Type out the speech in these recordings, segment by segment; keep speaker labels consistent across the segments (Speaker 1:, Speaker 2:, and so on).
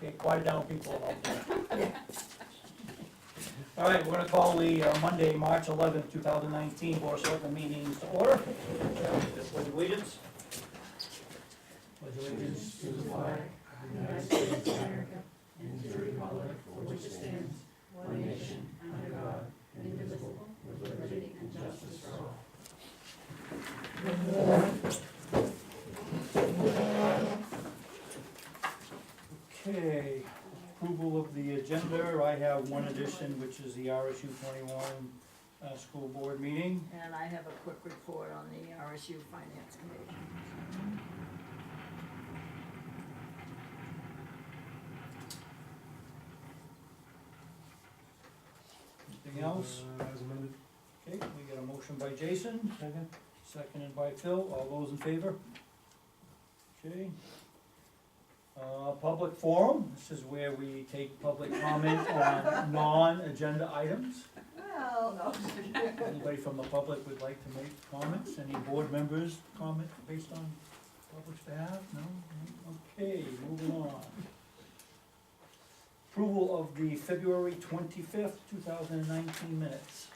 Speaker 1: Okay, quiet down people out there. All right, we're gonna call the Monday, March 11th, 2019 Board of Selectmen meetings to order. Pledge allegiance. Pledge allegiance to the flag of the United States of America and to the republic for which it stands, one nation, under God, indivisible, with liberty and justice for all. Okay, approval of the agenda. I have one addition, which is the RSU 21 school board meeting.
Speaker 2: And I have a quick report on the RSU Finance Committee.
Speaker 1: Anything else?
Speaker 3: As amended.
Speaker 1: Okay, we get a motion by Jason, seconded by Phil. All those in favor? Okay. Public forum. This is where we take public comment on non-agenda items.
Speaker 2: Well, no.
Speaker 1: Anybody from the public would like to make comments? Any board members comment based on public staff? No? Okay, moving on. Approval of the February 25th, 2019 minutes.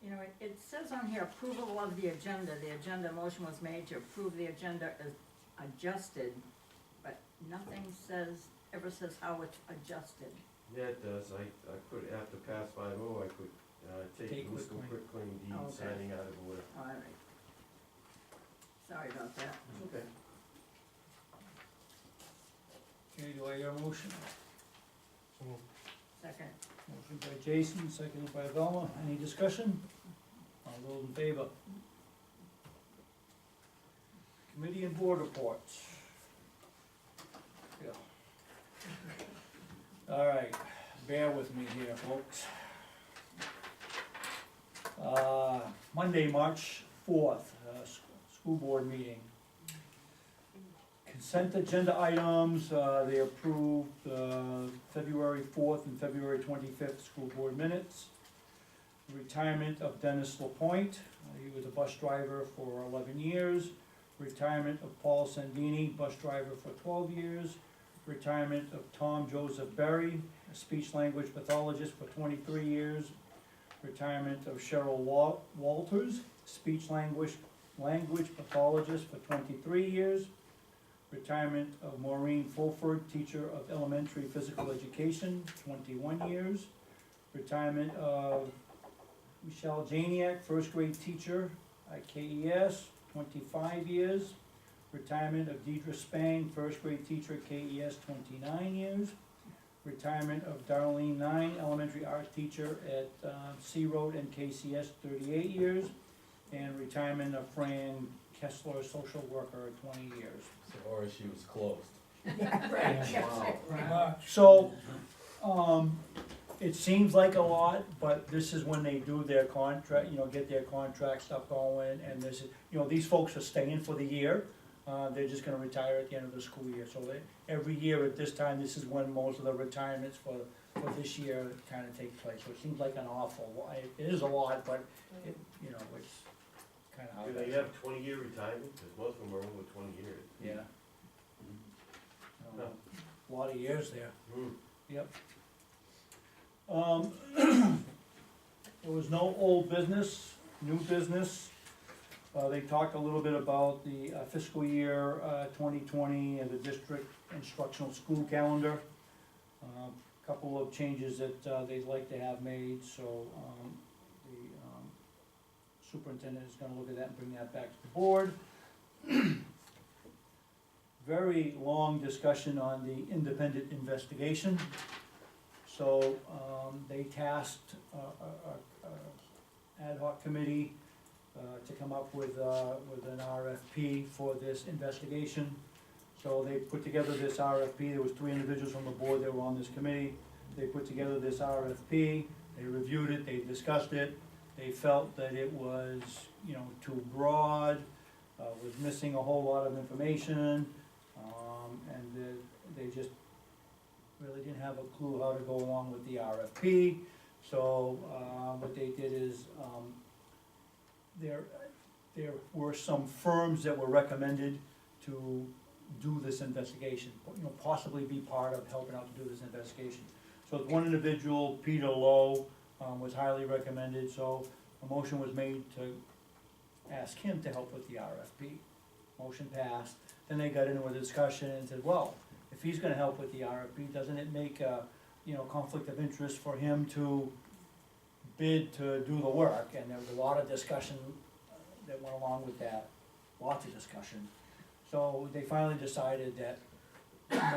Speaker 2: You know, it says on here approval of the agenda. The agenda motion was made to approve the agenda as adjusted, but nothing ever says how it's adjusted.
Speaker 3: Yeah, it does. I could, after pass 5-0, I could take Mr. Quickling deed
Speaker 2: Okay.
Speaker 3: signing out of order.
Speaker 2: All right. Sorry about that.
Speaker 3: Okay.
Speaker 1: Okay, do I hear a motion?
Speaker 2: Second.
Speaker 1: Motion by Jason, seconded by Velma. Any discussion? All those in favor? Committee and board reports. Yeah. All right, bear with me here, folks. Monday, March 4th, school board meeting. Consent agenda items, they approved February 4th and February 25th school board minutes. Retirement of Dennis LaPointe, he was a bus driver for 11 years. Retirement of Paul Sandini, bus driver for 12 years. Retirement of Tom Joseph Berry, a speech-language pathologist for 23 years. Retirement of Cheryl Walters, speech-language pathologist for 23 years. Retirement of Maureen Fulford, teacher of elementary physical education, 21 years. Retirement of Michelle Janiak, first grade teacher at KES, 25 years. Retirement of Deidre Spang, first grade teacher at KES, 29 years. Retirement of Darlene Nine, elementary art teacher at C Road and KCS, 38 years. And retirement of Fran Kessler, social worker, 20 years.
Speaker 4: So RSU was closed.
Speaker 2: Yeah, right.
Speaker 4: Wow.
Speaker 1: So, it seems like a lot, but this is when they do their contract, get their contract stuff going, and this is, these folks are staying for the year. They're just gonna retire at the end of the school year, so every year at this time, this is when most of the retirements for this year kinda take place. So it seems like an awful lot, it is a lot, but it's kinda how
Speaker 3: Do
Speaker 1: it
Speaker 3: they
Speaker 1: is.
Speaker 3: have 20-year retirement? Because most of them are over 20 years.
Speaker 1: Yeah. A lot of years there. Yep. There was no old business, new business. They talked a little bit about the fiscal year 2020 and the district instructional school calendar. Couple of changes that they'd like to have made, so the superintendent is gonna look at that and bring that back to the board. Very long discussion on the independent investigation. So, they tasked ad hoc committee to come up with an RFP for this investigation. So they put together this RFP, there was 3 individuals from the board that were on this committee. They put together this RFP, they reviewed it, they discussed it. They felt that it was, too broad, was missing a whole lot of information, and they just really didn't have a clue how to go along with the RFP. So, what they did is, there were some firms that were recommended to do this investigation, possibly be part of helping out to do this investigation. So one individual, Peter Lowe, was highly recommended, so a motion was made to ask him to help with the RFP. Motion passed, then they got into a discussion and said, well, if he's gonna help with the RFP, doesn't it make a, conflict of interest for him to bid to do the work? And there was a lot of discussion that went along with that, lots of discussion. So they finally decided that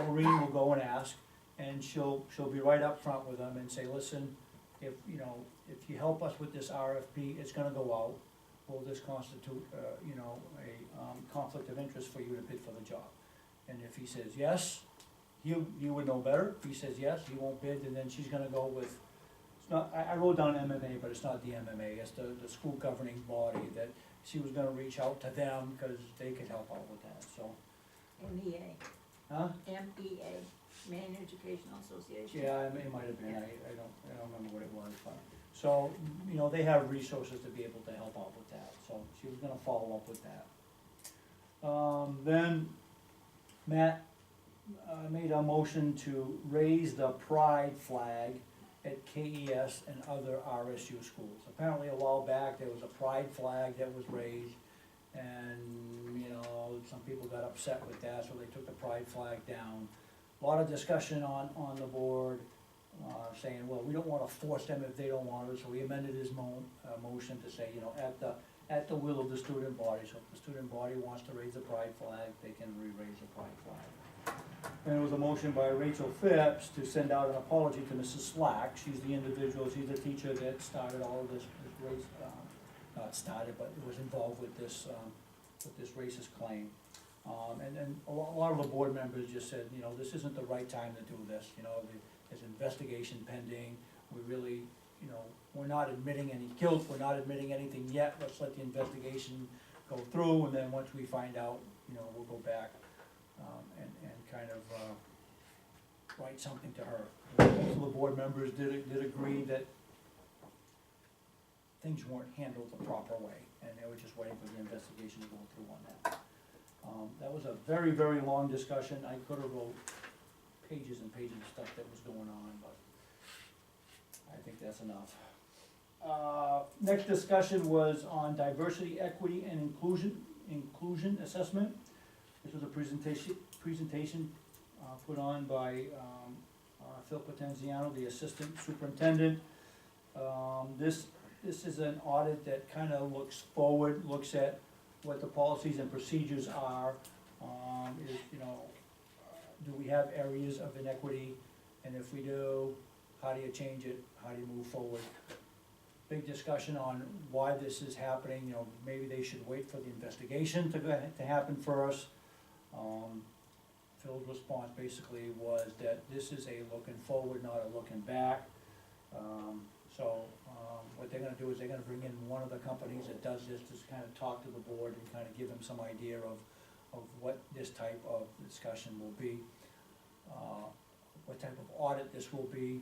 Speaker 1: Maureen will go and ask, and she'll be right up front with them and say, listen, if you help us with this RFP, it's gonna go out. Will this constitute, a conflict of interest for you to bid for the job? And if he says yes, you would know better. If he says yes, he won't bid, and then she's gonna go with, it's not, I wrote down MMA, but it's not the MMA, it's the school governing body, that she was gonna reach out to them, cause they could help out with that, so.
Speaker 2: MEA,
Speaker 1: Huh?
Speaker 2: MEA, Maine Educational Association.
Speaker 1: Yeah, it might have been, I don't remember what it was, but, so, they have resources to be able to help out with that, so she was gonna follow up with that. Then Matt, made a motion to raise the pride flag at KES and other RSU schools. Apparently a while back, there was a pride flag that was raised, and, some people got upset with that, so they took the pride flag down. A lot of discussion on the board, saying, well, we don't wanna force them if they don't want it, so we amended his motion to say, at the will of the student body, so if the student body wants to raise the pride flag, they can re-raise the pride flag. And there was a motion by Rachel Phipps to send out an apology to Mrs. Slack. She's the individual, she's the teacher that started all of this race, not started, but was involved with this racist claim. And then a lot of the board members just said, this isn't the right time to do this, there's investigation pending, we really, we're not admitting any guilt, we're not admitting anything yet, let's let the investigation go through, and then once we find out, we'll go back, and kind of, write something to her. Most of the board members did agree that things weren't handled the proper way, and they were just waiting for the investigation to go through on that. That was a very, very long discussion. I could have wrote pages and pages of stuff that was going on, but I think that's enough. Next discussion was on diversity, equity, and inclusion assessment. This was a presentation put on by Phil Potenziano, the assistant superintendent. This is an audit that kind of looks forward, looks at what the policies and procedures are, do we have areas of inequity, and if we do, how do you change it, how do you move forward? Big discussion on why this is happening, maybe they should wait for the investigation to happen first. Phil's response basically was that this is a looking forward, not a looking back. What they're gonna do is they're gonna bring in one of the companies that does this to kind of talk to the board and kind of give them some idea of what this type of discussion will be, what type of audit this will be.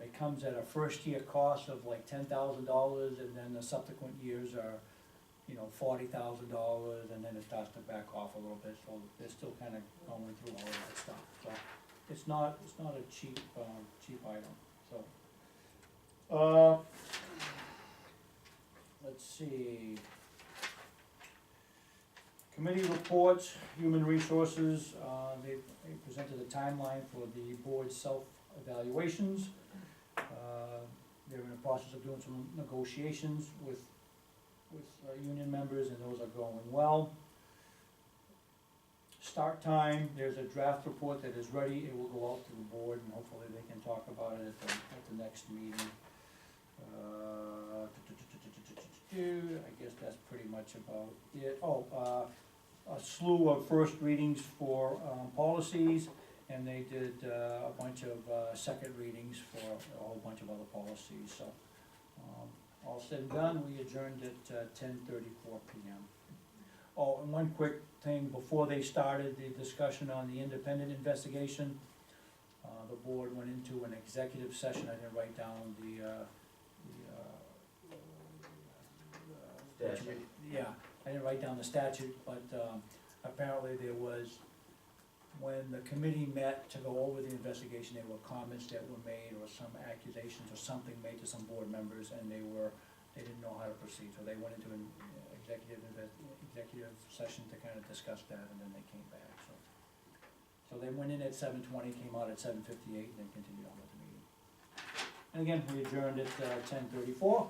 Speaker 1: It comes at a first year cost of like $10,000, and then the subsequent years are, $40,000, and then it starts to back off a little bit, so they're still kind of going through all of that stuff, so it's not a cheap item, so. Let's see. Committee reports, human resources, they presented a timeline for the board's self-evaluations. They're in the process of doing some negotiations with union members, and those are going well. Start time, there's a draft report that is ready, it will go out to the board, and hopefully they can talk about it at the next meeting. I guess that's pretty much about it. A slew of first readings for policies, and they did a bunch of second readings for a whole bunch of other policies, so. All said and done, we adjourned at 10:34 p.m. Oh, and one quick thing, before they started the discussion on the independent investigation, The board went into an executive session, I didn't write down
Speaker 3: Statute.
Speaker 1: yeah, I didn't write down the statute, but, apparently there was, when the committee met to go over the investigation, there were comments that were made, or some accusations, or something made to some board members, and they didn't know how to proceed, so they went into an executive session to kind of discuss that, and then they came back, so. So they went in at 7:20, came out at 7:58, and then continued on with the meeting. And again, we adjourned at 10:34.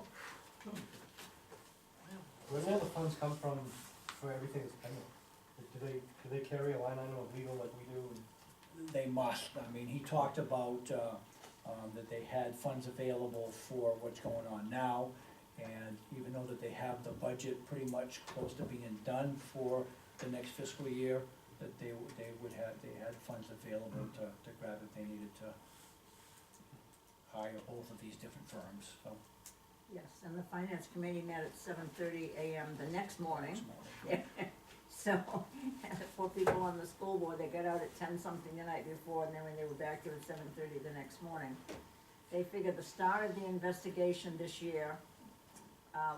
Speaker 5: Where do all the funds come from for everything that's pending? Do they carry a line item of legal like we do?
Speaker 1: They must, I mean, he talked about, that they had funds available for what's going on now, and even though that they have the budget pretty much close to being done for the next fiscal year, that they had funds available to grab if they needed to hire both of these different firms, so.
Speaker 2: Yes, and the finance committee met at 7:30 AM the next morning.
Speaker 1: Next
Speaker 2: So, for people on the school board, they got out at 10-something the night before, and then when they were back here at 7:30 the next morning. They figured the start of the investigation this year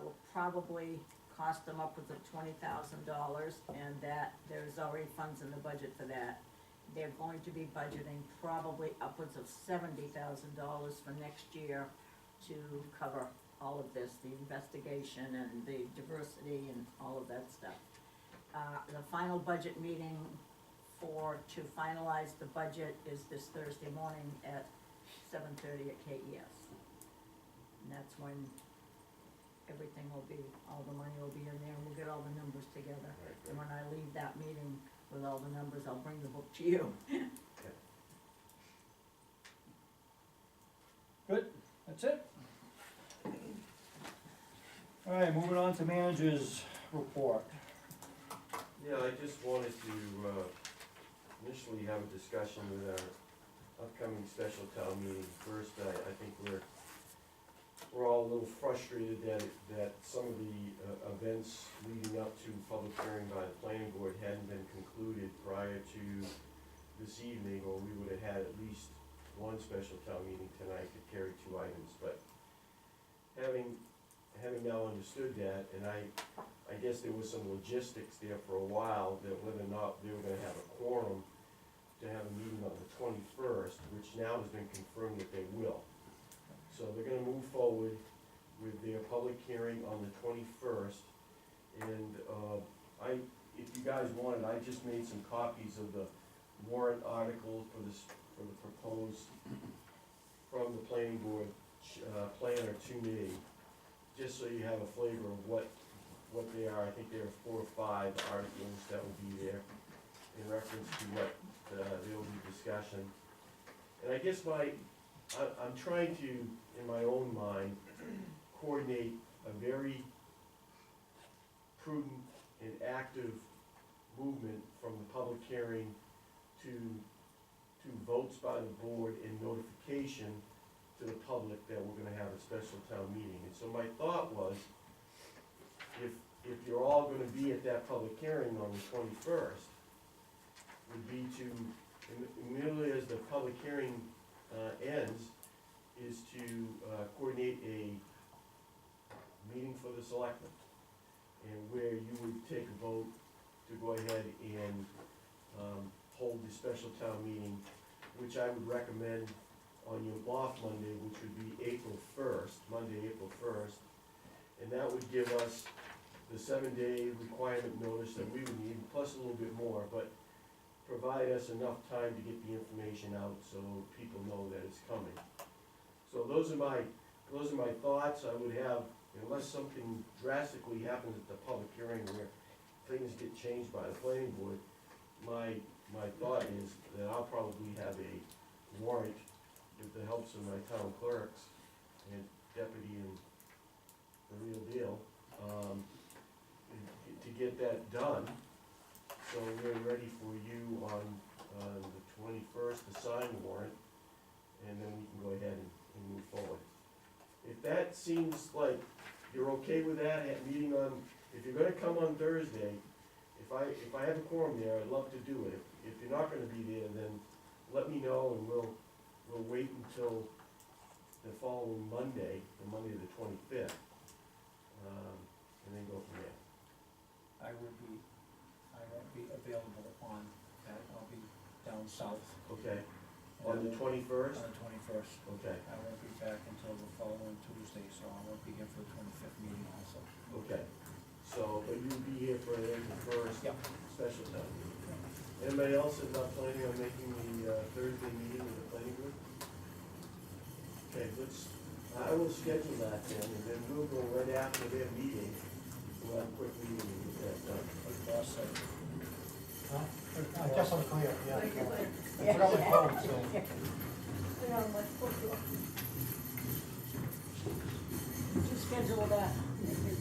Speaker 2: will probably cost them upwards of $20,000, and that there's already funds in the budget for that. They're going to be budgeting probably upwards of $70,000 for next year to cover all of this, the investigation and the diversity and all of that stuff. The final budget meeting to finalize the budget is this Thursday morning at 7:30 at KES. And that's when everything will be, all the money will be in there, and we'll get all the numbers together.
Speaker 3: Right,
Speaker 2: And when I leave that meeting with all the numbers, I'll bring the book to you.
Speaker 1: Good, that's it. All right, moving on to managers' report.
Speaker 3: Yeah, I just wanted to initially have a discussion with our upcoming special town meeting. First, I think we're all a little frustrated that some of the events leading up to public hearing by the planning board hadn't been concluded prior to this evening, or we would have had at least one special town meeting tonight to carry 2 items. But having now understood that, and I guess there was some logistics there for a while, that whether or not they were gonna have a quorum to have a meeting on the 21st, which now has been confirmed that they will. So they're gonna move forward with their public hearing on the 21st, and if you guys wanted, I just made some copies of the warrant articles for the proposed, from the planning board planner to me, just so you have a flavor of what they are. I think there are 4 or 5 articles that will be there in reference to what there will be discussion. And I guess I'm trying to, in my own mind, coordinate a very prudent and active movement from the public hearing to votes by the board and notification to the public that we're gonna have a special town meeting. And so my thought was, if you're all gonna be at that public hearing on the 21st, would be to, immediately as the public hearing ends, is to coordinate a meeting for the selectmen, and where you would take a vote to go ahead and hold the special town meeting, which I would recommend on your off Monday, which would be Monday, April 1st. And that would give us the 7-day requirement notice that we would need, plus a little bit more, but provide us enough time to get the information out so people know that it's coming. So those are my thoughts. I would have, unless something drastically happens at the public hearing where things get changed by the planning board, my thought is that I'll probably have a warrant with the helps of my town clerks and deputy and the real deal, to get that done. So we're ready for you on the 21st to sign the warrant, and then we can go ahead and move forward. If that seems like you're okay with that, meeting on, if you're gonna come on Thursday, if I have a quorum there, I'd love to do it. If you're not gonna be there, then let me know, and we'll wait until the following Monday, the Monday the 25th, and then go from there.
Speaker 1: I won't be available on that, I'll be down south.
Speaker 3: Okay,
Speaker 1: and
Speaker 3: on
Speaker 1: I
Speaker 3: the
Speaker 1: won't-
Speaker 3: 21st?
Speaker 1: On the 21st.
Speaker 3: Okay,
Speaker 1: I won't be back until the following Tuesday, so I won't be here for the 25th meeting also.
Speaker 3: okay. So, but you'll be here for the first
Speaker 1: Yep.
Speaker 3: special time. Anybody else is not planning on making the Thursday meeting with the planning board? Okay, I will schedule that then, and then we'll go right after their meeting. We'll have a quick meeting and get that done.
Speaker 1: Like the boss said.
Speaker 5: Huh? Just so clear, yeah.
Speaker 2: Like it would.
Speaker 5: I forgot my phone, so.
Speaker 2: To schedule that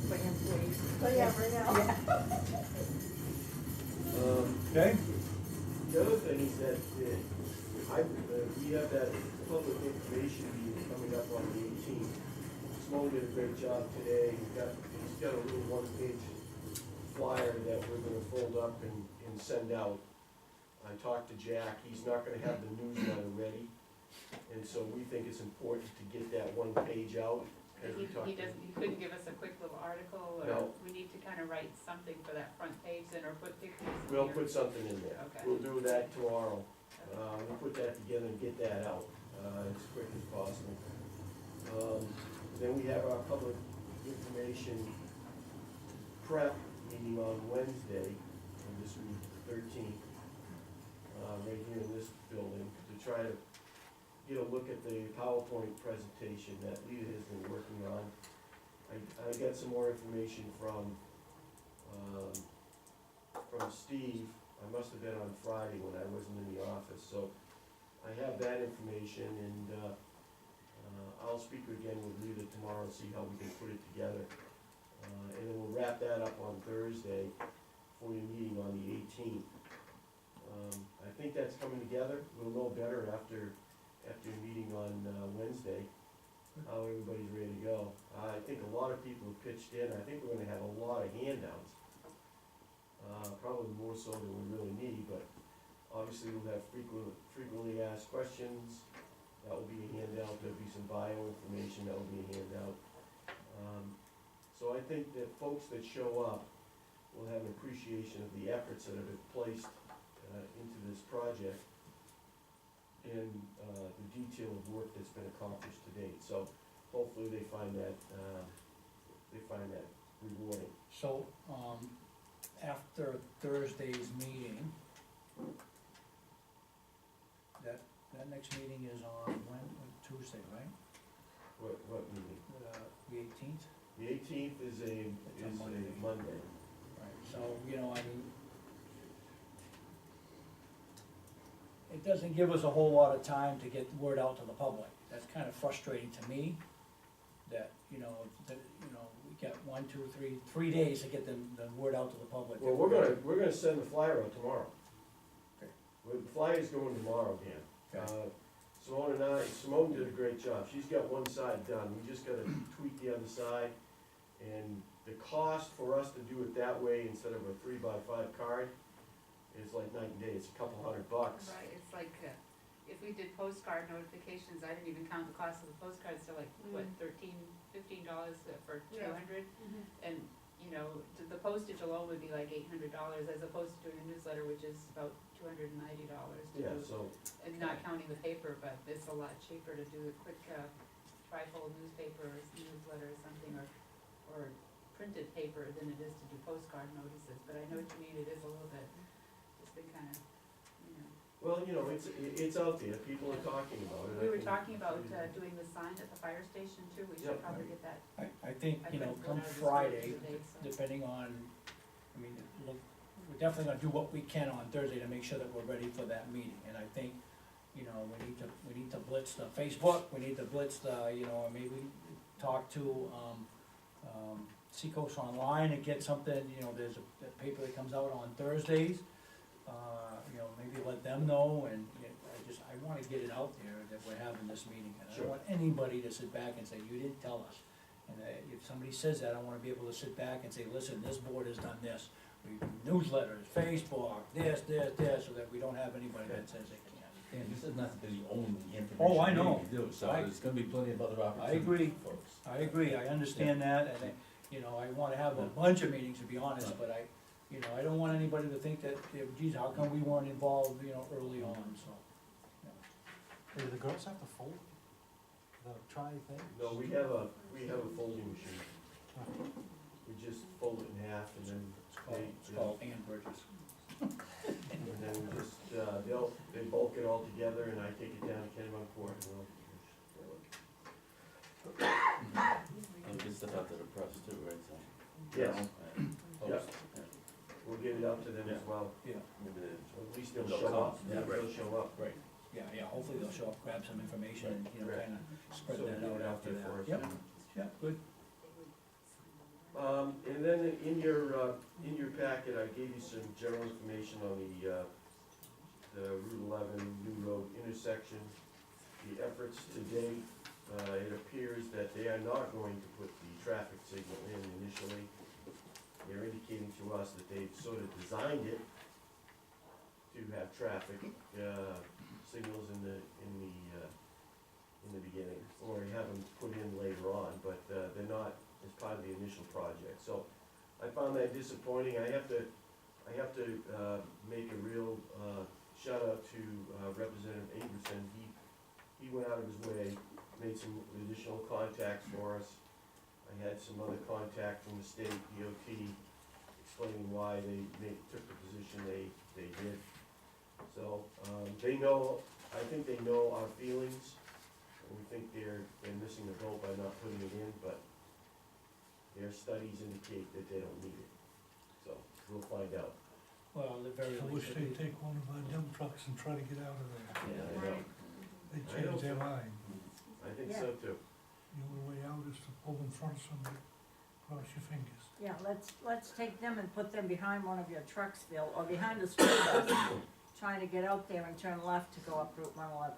Speaker 2: for employees.
Speaker 6: Oh, yeah, right now.
Speaker 1: Okay?
Speaker 3: The other thing is that, we have that public information meeting coming up on the 18th. Simone did a great job today, he's got a little one-page flyer that we're gonna fold up and send out. I talked to Jack, he's not gonna have the newsletter ready, and so we think it's important to get that one page out. As we talked
Speaker 7: He couldn't give us a quick little article, or
Speaker 3: No.
Speaker 7: we need to kind of write something for that front page then, or put pictures in
Speaker 3: We'll
Speaker 7: here?
Speaker 3: put something in there.
Speaker 7: Okay.
Speaker 3: We'll do that tomorrow. We'll put that together and get that out, as quick as possible. Then we have our public information prep meeting on Wednesday, on this week, the 13th, right here in this building, to try to get a look at the PowerPoint presentation that Lita has been working on. I got some more information from Steve. I must have been on Friday when I wasn't in the office, so I have that information, and I'll speak again with Lita tomorrow and see how we can put it together. And then we'll wrap that up on Thursday for your meeting on the 18th. I think that's coming together. We'll know better after your meeting on Wednesday, how everybody's ready to go. I think a lot of people have pitched in. I think we're gonna have a lot of handouts. Probably more so than we really need, but obviously we'll have frequently asked questions. That will be a handout. There'll be some bio information. That will be a handout. So I think that folks that show up will have an appreciation of the efforts that have been placed into this project and the detail of work that's been accomplished to date. So hopefully they find that rewarding.
Speaker 1: So, after Thursday's meeting, that next meeting is on Tuesday, right?
Speaker 3: What meeting?
Speaker 1: The 18th?
Speaker 3: The 18th is a Monday.
Speaker 1: Right, so, you know, I mean, it doesn't give us a whole lot of time to get word out to the public. That's kind of frustrating to me, that, we got 3 days to get the word out to the public.
Speaker 3: Well, we're gonna send the flyer out tomorrow.
Speaker 1: Okay.
Speaker 3: The flyer's going tomorrow, Dan.
Speaker 1: Okay.
Speaker 3: Simone did a great job. She's got one side done. We just gotta tweak the other side. And the cost for us to do it that way instead of a 3x5 card is like night and day. It's a couple $100.
Speaker 7: Right, it's like, if we did postcard notifications, I didn't even count the cost of the postcards, so like, what, $15 for 200? And, the postage alone would be like $800, as opposed to doing a newsletter, which is about $290 to
Speaker 3: Yeah,
Speaker 7: do.
Speaker 3: so,
Speaker 7: And not counting the paper, but it's a lot cheaper to do a quick, trifold newspaper or newsletter or something, or printed paper than it is to do postcard notices. But I know what you mean, it is a little bit, just been kind of,
Speaker 3: well, it's out there. People are talking about it.
Speaker 7: We were talking about doing the sign at the fire station too, we should
Speaker 3: Yep.
Speaker 7: probably get that.
Speaker 1: I think,
Speaker 7: I couldn't
Speaker 1: come
Speaker 7: put out a
Speaker 1: Friday,
Speaker 7: description today, so.
Speaker 1: depending on, look, we're definitely gonna do what we can on Thursday to make sure that we're ready for that meeting. And I think, we need to blitz the Facebook, we need to blitz the, maybe talk to, Seacoast Online and get something, there's a paper that comes out on Thursdays. Maybe let them know, and I wanna get it out there that we're having this meeting. And I
Speaker 3: Sure.
Speaker 1: don't want anybody to sit back and say, you didn't tell us. And if somebody says that, I wanna be able to sit back and say, listen, this board has done this. We newsletters, Facebook, this, so that we don't have anybody that says they can't.
Speaker 4: And this is not the only information.
Speaker 1: Oh, I know.
Speaker 4: we do, so
Speaker 1: I-
Speaker 4: there's gonna be plenty of other
Speaker 1: agree.
Speaker 4: opportunities, folks.
Speaker 1: I agree, I understand that, and, I wanna have a bunch of meetings, to be honest, but I don't want anybody to think that, geez, how come we weren't involved, early on, so.
Speaker 5: Do the girls have to fold the try thing?
Speaker 3: No, we have a folding machine. We just fold it in half and then
Speaker 1: It's called hand bridges.
Speaker 3: and then we just, they bulk it all together and I take it down to Kennebunk Court and we'll.
Speaker 4: And get stuff out to the press too, right, so.
Speaker 3: Yes,
Speaker 4: Post, yeah.
Speaker 3: we'll get it out to them as well.
Speaker 1: Yeah,
Speaker 4: Maybe they-
Speaker 3: So at least they'll
Speaker 4: They'll
Speaker 3: show
Speaker 4: come,
Speaker 3: up.
Speaker 4: yeah, right.
Speaker 3: They'll show up.
Speaker 4: Right.
Speaker 1: yeah, hopefully they'll show up, grab some information, and,
Speaker 3: Right.
Speaker 1: kinda spread
Speaker 3: So
Speaker 1: that
Speaker 3: get
Speaker 1: out
Speaker 3: it
Speaker 1: after
Speaker 3: there for us.
Speaker 1: that. Yep, yeah, good.
Speaker 3: And then in your packet, I gave you some general information on the Route 11 New Road intersection. The efforts to date, it appears that they are not going to put the traffic signal in initially. They're indicating to us that they've sort of designed it to have traffic signals in the beginning, or have them put in later on, but they're not as part of the initial project. So I found that disappointing. I have to make a real shout out to Representative Averson. He went out of his way, made some additional contacts for us. I had some other contact from the state DOT explaining why they took the position they did. So, they know, I think they know our feelings, and we think they're missing the boat by not putting it in, but their studies indicate that they don't need it. So, we'll find out.
Speaker 1: Well, the very
Speaker 6: I wish
Speaker 1: least,
Speaker 6: they'd take one of our dump trucks and try to get out of there.
Speaker 3: Yeah, I know.
Speaker 6: They
Speaker 3: I know.
Speaker 6: change their mind.
Speaker 3: I think so too.
Speaker 6: The only way out is to pull in front of somebody, cross your fingers.
Speaker 2: Yeah, let's take them and put them behind one of your trucks, Phil, or behind the school bus, trying to get out there and turn left to go up Route 111.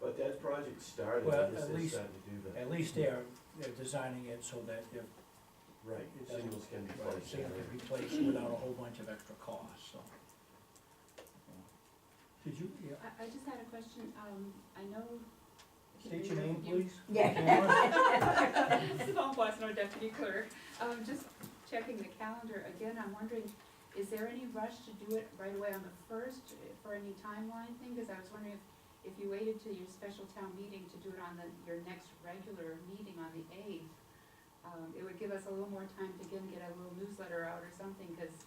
Speaker 3: But that project started,
Speaker 1: Well,
Speaker 3: I guess
Speaker 1: at
Speaker 3: they're
Speaker 1: least-
Speaker 3: starting to do that.
Speaker 1: at least they're designing it so that if
Speaker 3: Right,
Speaker 1: it doesn't-
Speaker 3: signals can be placed.
Speaker 1: they can be placed without a whole bunch of extra costs, so. Did you,
Speaker 7: I just had a question, I know.
Speaker 1: state your name,
Speaker 7: you-
Speaker 1: please?
Speaker 2: Yeah.
Speaker 7: Small Boston Deputy Clerk, just checking the calendar, again, I'm wondering, is there any rush to do it right away on the first, for any timeline thing? Cause I was wondering if you waited till your special town meeting to do it on your next regular meeting on the 8th, it would give us a little more time to again get a little newsletter out or something, cause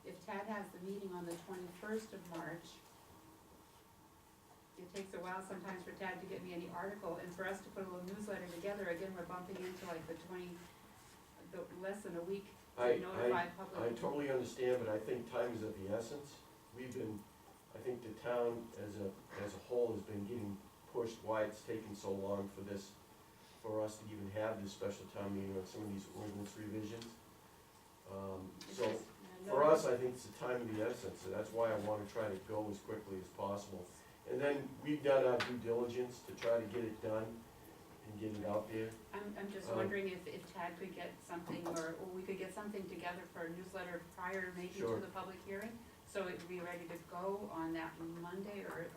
Speaker 7: if Tad has the meeting on the 21st of March, it takes a while sometimes for Tad to get me any article, and for us to put a little newsletter together, again, we're bumping into like less than a week to notify
Speaker 3: I
Speaker 7: public.
Speaker 3: totally understand, but I think time is of the essence. I think the town as a whole has been getting pushed why it's taken so long for us to even have this special town meeting on some of these ordinance revisions.
Speaker 7: It's
Speaker 3: So,
Speaker 7: just,
Speaker 3: for us, I think it's the time of the essence, and that's why I wanna try to go as quickly as possible. And then we've done our due diligence to try to get it done and get it out there.
Speaker 7: I'm just
Speaker 3: Um,
Speaker 7: wondering if Tad could get something, or we could get something together for a newsletter prior maybe
Speaker 3: Sure.
Speaker 7: to the public hearing, so it'd be ready to go on that Monday or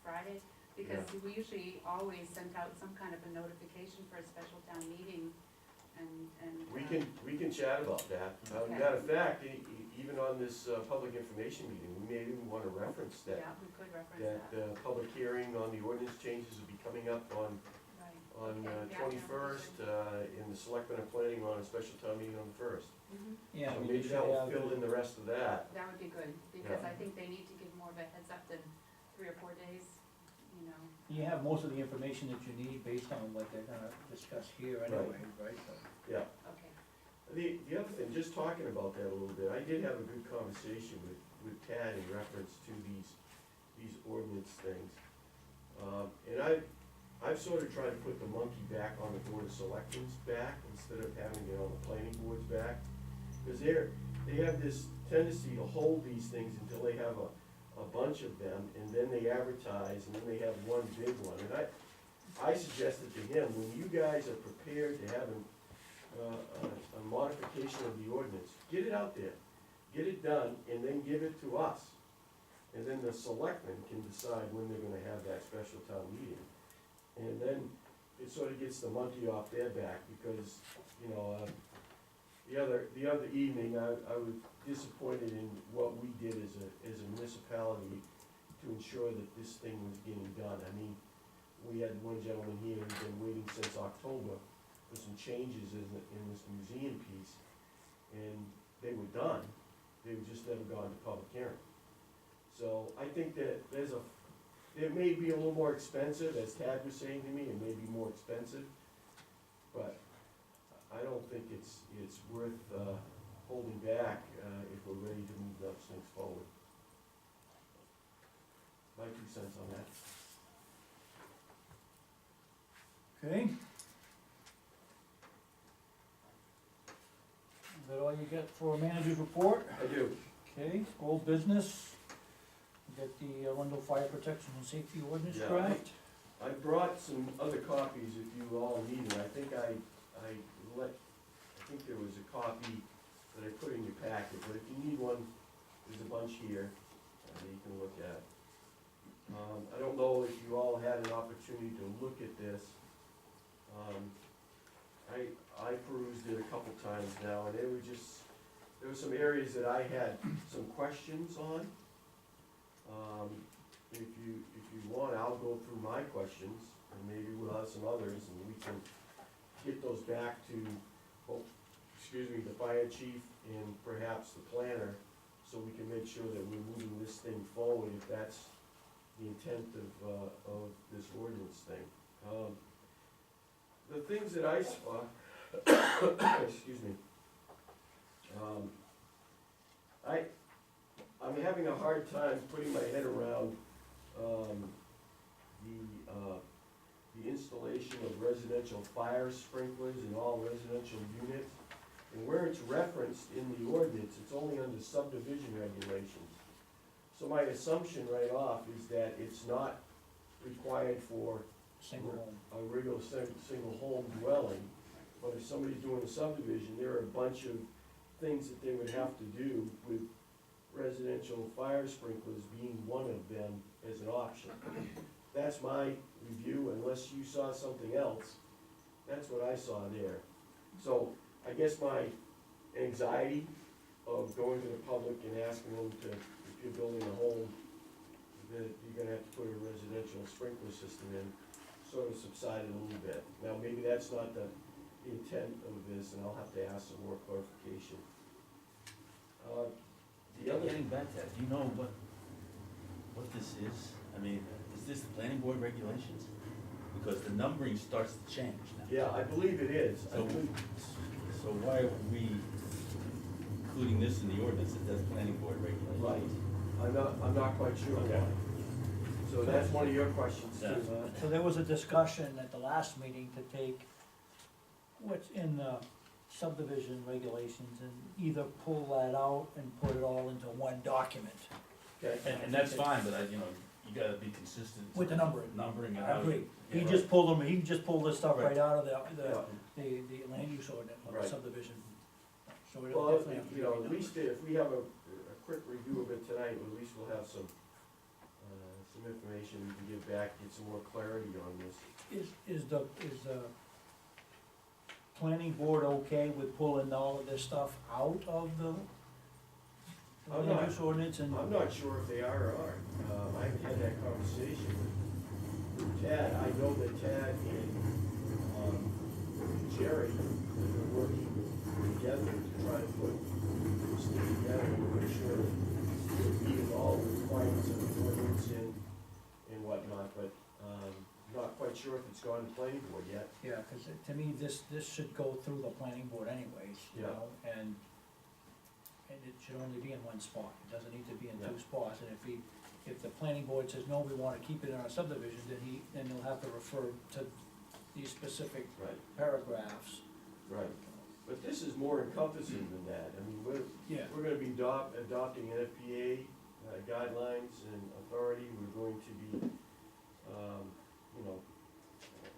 Speaker 7: Friday, because we usually always send out some kind of a notification for a special town meeting, and.
Speaker 3: We can chat about that.
Speaker 7: Okay.
Speaker 3: Matter of fact, even on this, public information meeting, we may even wanna reference that.
Speaker 7: Yeah, we could reference that,
Speaker 3: Public hearing on the ordinance changes will be coming up on
Speaker 7: right.
Speaker 3: on
Speaker 7: Okay, yeah,
Speaker 3: 21st, and the selectmen are planning on a special town meeting on the 1st.
Speaker 7: Mhm.
Speaker 1: Yeah,
Speaker 3: So
Speaker 1: we
Speaker 3: maybe
Speaker 1: usually
Speaker 3: that will
Speaker 1: have-
Speaker 3: fill in the rest of that.
Speaker 7: That would be good, because
Speaker 3: Yeah.
Speaker 7: I think they need to give more of a heads up than 3 or 4 days, you know.
Speaker 1: You have most of the information that you need based on what they're gonna discuss here anyway, right?
Speaker 3: Yeah.
Speaker 7: Okay.
Speaker 3: The other thing, just talking about that a little bit, I did have a good conversation with Tad in reference to these ordinance things. And I've sort of tried to put the monkey back on the Board of Selectmen's back instead of having it on the planning board's back. Because they have this tendency to hold these things until they have a bunch of them, and then they advertise, and then they have one big one. And I suggested to him, when you guys are prepared to have a modification of the ordinance, get it out there, get it done, and then give it to us. and then the selectmen can decide when they're gonna have that special town meeting. And then it sort of gets the monkey off their back, because, you know, the other evening, I was disappointed in what we did as a municipality to ensure that this thing was getting done. I mean, we had one gentleman here who's been waiting since October for some changes in this museum piece, and they were done, they were just never gone to public hearing. So I think that it may be a little more expensive, as Tad was saying to me, it may be more expensive, but I don't think it's worth holding back if we're ready to move those things forward. My 2 cents on that.
Speaker 1: Okay. Is that all you get for a manager's report?
Speaker 3: I do.
Speaker 1: Okay, old business. We get the Arundel Fire Protection and Safety Ordinance
Speaker 3: Yeah.
Speaker 1: draft.
Speaker 3: I brought some other copies if you all need it. I think there was a copy that I put in your packet, but if you need one, there's a bunch here that you can look at. I don't know if you all had an opportunity to look at this. I perused it a couple times now, and there were some areas that I had some questions on. If you want, I'll go through my questions, and maybe we'll have some others, and we can get those back to, the fire chief and perhaps the planner, so we can make sure that we're moving this thing forward, if that's the intent of this ordinance thing. The things that I saw, excuse me, I'm having a hard time putting my head around the installation of residential fire sprinklers in all residential units. And where it's referenced in the ordinance, it's only under subdivision regulations. So my assumption right off is that it's not required for
Speaker 1: Single home.
Speaker 3: a regular single home dwelling. But if somebody's doing a subdivision, there are a bunch of things that they would have to do, with residential fire sprinklers being one of them as an option. That's my review, unless you saw something else. That's what I saw there. So I guess my anxiety of going to the public and asking them to, if you're building a home, that you're gonna have to put a residential sprinkler system in, sort of subsided a little bit. Now, maybe that's not the intent of this, and I'll have to ask some more clarification. The other,
Speaker 4: Getting back to that, do you know what this is? I mean, is this the planning board regulations? Because the numbering starts to change now.
Speaker 3: yeah, I believe it is.
Speaker 4: So why are we including this in the ordinance that does planning board regulations?
Speaker 3: Right, I'm not quite sure
Speaker 4: Okay.
Speaker 3: why. So that's one of your questions too,
Speaker 4: Yeah.
Speaker 3: huh?
Speaker 1: So there was a discussion at the last meeting to take what's in the subdivision regulations and either pull that out and put it all into one document.
Speaker 3: Okay,
Speaker 4: And that's fine, but you gotta be consistent.
Speaker 1: With the numbering.
Speaker 4: Numbering and
Speaker 1: I
Speaker 4: how.
Speaker 1: agree. He
Speaker 4: Yeah.
Speaker 1: just pulled them, he just pulled this stuff right
Speaker 4: Right.
Speaker 1: out of
Speaker 3: Yeah.
Speaker 1: the land use ordinance, or the
Speaker 3: Right.
Speaker 1: subdivision. So it'll
Speaker 3: well,
Speaker 1: definitely have to be
Speaker 3: at
Speaker 1: redone.
Speaker 3: least if we have a quick review of it tonight, at least we'll have some information we can give back, get some more clarity on this.
Speaker 1: Is the planning board okay with pulling all of this stuff out of the
Speaker 3: I'm
Speaker 1: land
Speaker 3: not-
Speaker 1: use ordinance and?
Speaker 3: I'm not sure if they are or aren't. I had that conversation with Tad. I know that Tad and Jerry have been working together to try to put this thing together and make sure that we meet all the requirements of the ordinance and whatnot, but not quite sure if it's gone to planning board yet.
Speaker 1: Yeah, cause to me, this should go through the planning board anyways, you
Speaker 3: Yeah.
Speaker 1: know, and it should only be in one spot, it doesn't need to be in
Speaker 3: Yeah.
Speaker 1: two spots, and if the planning board says, no, we wanna keep it in our subdivision, then he'll have to refer to these specific
Speaker 3: Right,
Speaker 1: paragraphs.
Speaker 3: right. But this is more encompassing than that. I mean,
Speaker 1: Yeah.
Speaker 3: we're gonna be adopting NFPA guidelines and authority. We're going to be,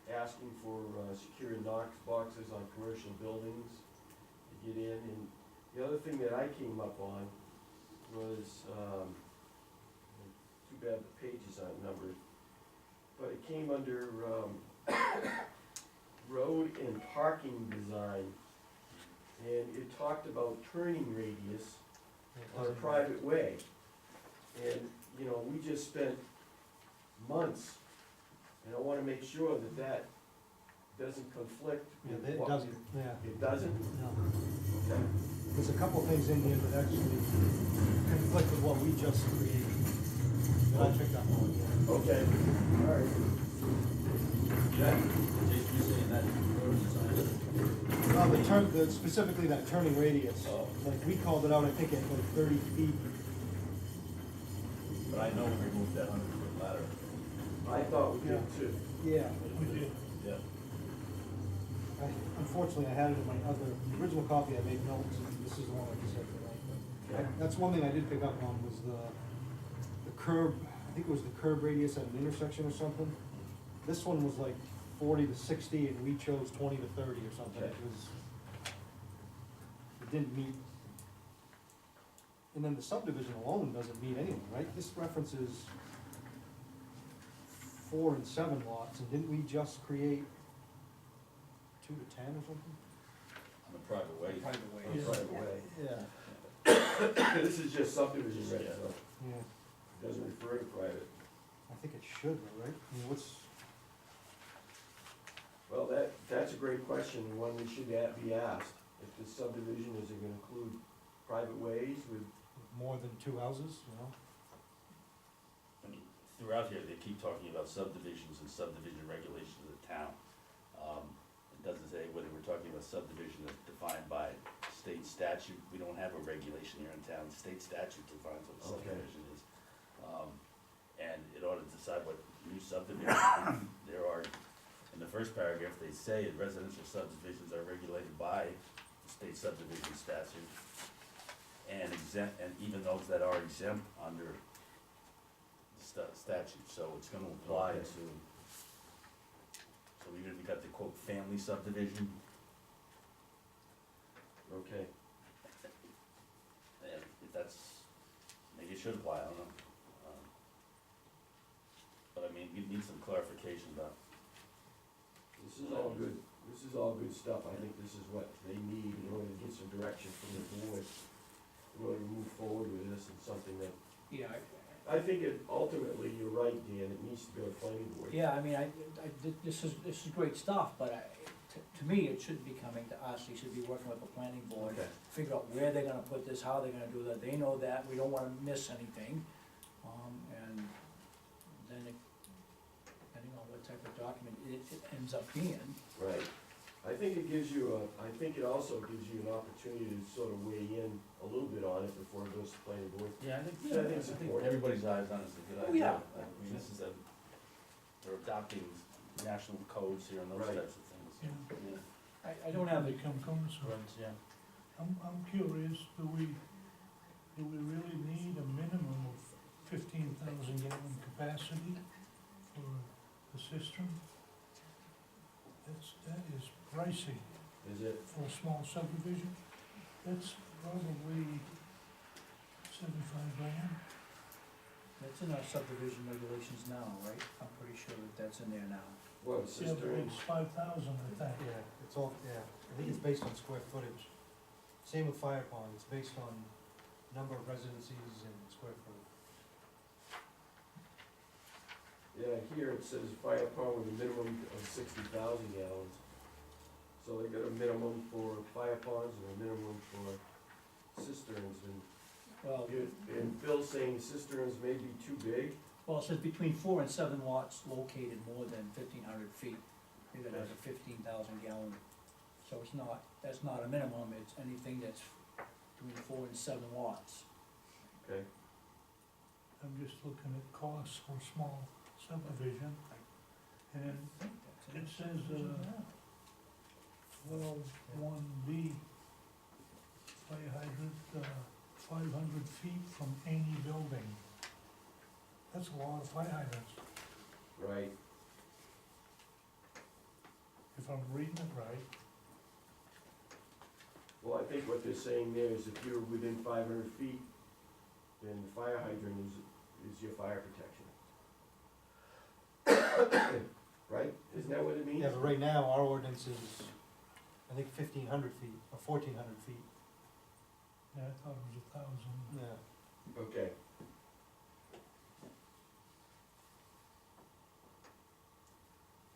Speaker 3: asking for secure Knox boxes on commercial buildings to get in. And the other thing that I came up on was, have the pages aren't numbered, but it came under, road and parking design. And it talked about turning radius on a private way. And, you know, we just spent months, and I wanna make sure that that doesn't conflict
Speaker 5: Yeah,
Speaker 3: with
Speaker 5: it
Speaker 3: what.
Speaker 5: doesn't, yeah,
Speaker 3: It doesn't?
Speaker 5: no.
Speaker 3: Okay.
Speaker 5: There's a couple things in here that actually conflict with what we just created. That I picked up on, yeah.
Speaker 3: Okay, all right.
Speaker 4: Yeah, Jason, you're saying that road design.
Speaker 5: Well, specifically that turning radius,
Speaker 4: Oh.
Speaker 5: like we called it out, I think at like 30 feet.
Speaker 4: But I know we removed that 100-foot ladder.
Speaker 3: I thought we did too.
Speaker 5: Yeah.
Speaker 6: We did.
Speaker 4: Yeah.
Speaker 5: Unfortunately, I had it in my other, the original copy, I made notes, and this is the one I just said tonight. But that's one thing I did pick up on was the curb, I think it was the curb radius at an intersection or something. This one was like 40 to 60, and we chose 20 to 30 or something.
Speaker 3: Okay.
Speaker 5: It didn't meet. And then the subdivision alone doesn't meet anyone, right? This references 4 and 7 lots, and didn't we just create 2 to 10 or something?
Speaker 4: On a private way.
Speaker 1: Private way.
Speaker 3: On a private way.
Speaker 5: Yeah.
Speaker 3: This is just subdivision, right,
Speaker 4: Yeah.
Speaker 3: so
Speaker 5: Yeah,
Speaker 3: it doesn't refer to private.
Speaker 5: I think it should, though, right? I mean,
Speaker 3: Well, that's a great question, and one we should be asked. If the subdivision, is it gonna include private ways with,
Speaker 5: more than 2 houses, you know?
Speaker 4: I mean, throughout here, they keep talking about subdivisions and subdivision regulations of the town. It doesn't say whether we're talking about subdivision that's defined by state statute. We don't have a regulation here in town. State statute defines what a
Speaker 3: Okay.
Speaker 4: subdivision is. And in order to decide what new subdivision, there are, in the first paragraph, they say that residential subdivisions are regulated by the state subdivision statute and exempt, and even those that are exempt under the statute, so it's gonna apply
Speaker 3: Okay.
Speaker 4: to, so even if you got the quote, family subdivision,
Speaker 3: okay,
Speaker 4: and if that's, maybe it should apply, I don't know. But I mean, we need some clarification about,
Speaker 3: this is all good, this is all good stuff. I think this is what they need in order to get some direction from the board, in order to move forward with this and something that,
Speaker 1: Yeah,
Speaker 3: I think it, ultimately, you're right, Dan, it needs to go to planning board.
Speaker 1: yeah, I mean, this is great stuff, but to me, it shouldn't be coming to us, they should be working with the planning board.
Speaker 3: Okay.
Speaker 1: Figure out where they're gonna put this, how they're gonna do that, they know that, we don't wanna miss anything. And then depending on what type of document it ends up being.
Speaker 3: Right. I think it gives you I think it also gives you an opportunity to sort of weigh in a little bit on it before it goes to planning board.
Speaker 4: yeah, I think,
Speaker 3: Yeah, I think it's important.
Speaker 4: everybody's eyes on it is a good
Speaker 1: Oh,
Speaker 4: idea.
Speaker 1: yeah.
Speaker 4: I mean, this is we're adopting national codes here and those
Speaker 3: Right.
Speaker 4: types of things.
Speaker 6: Yeah.
Speaker 1: I don't have the,
Speaker 6: Become cumbersome.
Speaker 4: Yeah.
Speaker 6: I'm curious, do we really need a minimum of 15,000 gallon capacity for the cistern? That is pricey
Speaker 3: Is it?
Speaker 6: for a small subdivision. That's probably 75 grand.
Speaker 1: that's in our subdivision regulations now, right? I'm pretty sure that that's in there now.
Speaker 3: What,
Speaker 6: Yeah, but
Speaker 3: cistern?
Speaker 6: it's 5,000, I think.
Speaker 5: Yeah, it's all, yeah, I think it's based on square footage. Same with fire pond, it's based on number of residencies and square footage.
Speaker 3: Yeah, here it says fire pond with a minimum of 60,000 gallons. So they got a minimum for fire ponds and a minimum for cisterns,
Speaker 1: Well,
Speaker 3: and Phil's saying cisterns may be too big.
Speaker 1: well, it says between 4 and 7 lots located more than 1,500 feet, you're gonna have a 15,000 gallon. So it's not, that's not a minimum, it's anything that's between 4 and 7 lots.
Speaker 3: Okay.
Speaker 6: I'm just looking at costs for small subdivision. And
Speaker 1: I think that's in
Speaker 6: it
Speaker 1: the
Speaker 6: says,
Speaker 1: subdivision now.
Speaker 6: 12(1)B, fire hydrant, 500 feet from any building. That's a lot of fire hydrants,
Speaker 3: Right.
Speaker 6: if I'm reading it right.
Speaker 3: Well, I think what they're saying there is if you're within 500 feet, then the fire hydrant is your fire protection. 15?
Speaker 5: Yeah, but right now, our ordinance is, I think 1,500 feet, or 1,400 feet,
Speaker 6: Yeah, I thought it was 1,000.
Speaker 5: yeah.
Speaker 3: Okay,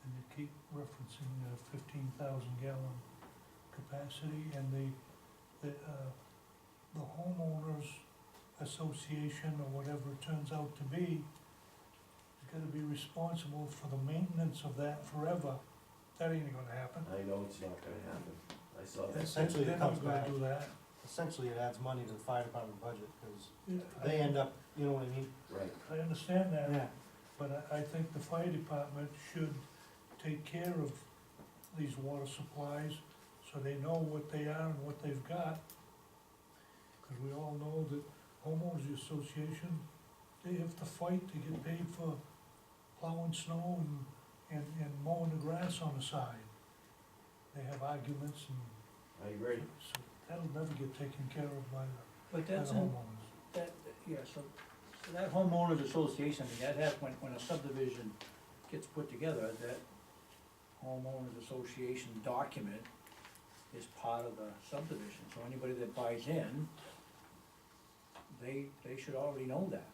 Speaker 6: And you keep referencing 15,000 gallon capacity, and the homeowners association, or whatever it turns out to be, is gonna be responsible for the maintenance of that forever. That ain't gonna happen.
Speaker 3: I know it's not gonna happen, I saw that.
Speaker 5: Essentially,
Speaker 6: They're
Speaker 5: it
Speaker 6: not
Speaker 5: comes
Speaker 6: gonna
Speaker 5: back,
Speaker 6: do that.
Speaker 5: essentially it adds money to the fire department budget, because
Speaker 6: Yeah,
Speaker 5: they end up, you know what I mean?
Speaker 3: Right,
Speaker 6: I understand that.
Speaker 5: Yeah.
Speaker 6: But I think the fire department should take care of these water supplies, so they know what they are and what they've got. Cause we all know that homeowners association, they have to fight to get paid for plowing snow and mowing the grass on the side. They have arguments, and
Speaker 3: I agree.
Speaker 6: so that'll never get taken care of by
Speaker 1: But
Speaker 6: the
Speaker 1: that's,
Speaker 6: homeowners.
Speaker 1: yeah, so that homeowners association, I mean, that has, when a subdivision gets put together, that homeowners association document is part of the subdivision, so anybody that buys in, they should already know that.